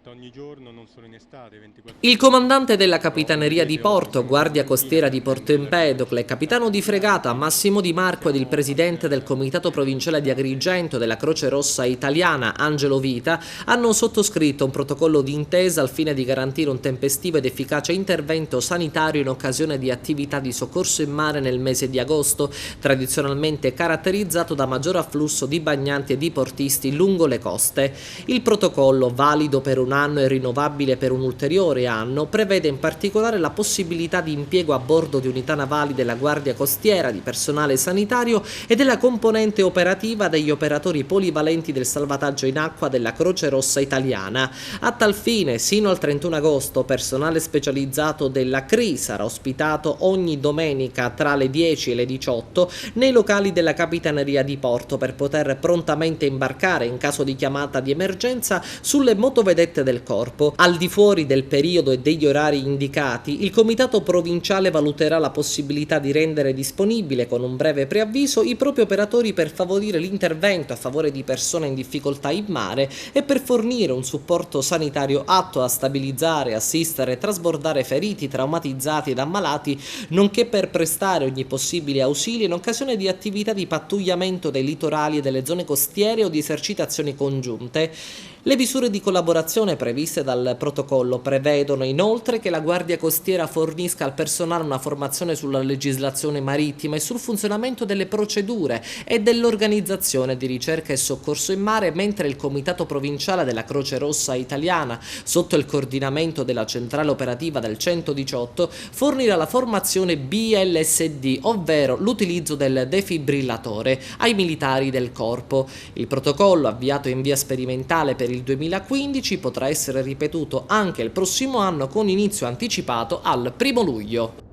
aspetta ogni giorno, non solo in estate, 24 Il ore. comandante della Capitaneria di Porto, Guardia Costiera di Porto Empedocle, capitano di fregata Massimo Di Marco ed il presidente del Comitato Provinciale di Agrigento della Croce Rossa Italiana, Angelo Vita, hanno sottoscritto un protocollo d'intesa al fine di garantire un tempestivo ed efficace intervento sanitario in occasione di attività di soccorso in mare nel mese di agosto, tradizionalmente caratterizzato da maggior afflusso di bagnanti e di portisti lungo le coste. Il protocollo, valido per un anno e rinnovabile per un ulteriore anno, prevede in particolare la possibilità di impiego a bordo di unità navali della Guardia Costiera, di personale sanitario e della componente operativa degli operatori polivalenti del salvataggio in acqua della Croce Rossa Italiana. A tal fine, sino al 31 agosto, personale specializzato della CRI sarà ospitato ogni domenica tra le 10 e le 18 nei locali della Capitaneria di Porto per poter prontamente imbarcare in caso di chiamata di emergenza sulle motovedette del corpo. Al di fuori del periodo e degli orari indicati, il Comitato Provinciale valuterà la possibilità di rendere disponibile con un breve preavviso i propri operatori per favorire l'intervento a favore di persone in difficoltà in mare e per fornire un supporto sanitario atto a stabilizzare, assistere e trasbordare feriti, traumatizzati ed ammalati, nonché per prestare ogni possibile ausilio in occasione di attività di pattugliamento dei litorali e delle zone costiere o di esercitazioni congiunte. Le misure di collaborazione previste dal protocollo prevedono inoltre che la Guardia Costiera fornisca al personale una formazione sulla legislazione marittima e sul funzionamento delle procedure e dell'organizzazione di ricerca e soccorso in mare, mentre il Comitato Provinciale della Croce Rossa Italiana, sotto il coordinamento della centrale operativa del 118, fornirà la formazione BLSD, ovvero l'utilizzo del defibrillatore, ai militari del corpo. Il protocollo, avviato in via sperimentale per il 2015, potrà essere ripetuto anche il prossimo anno con inizio anticipato al 1° luglio.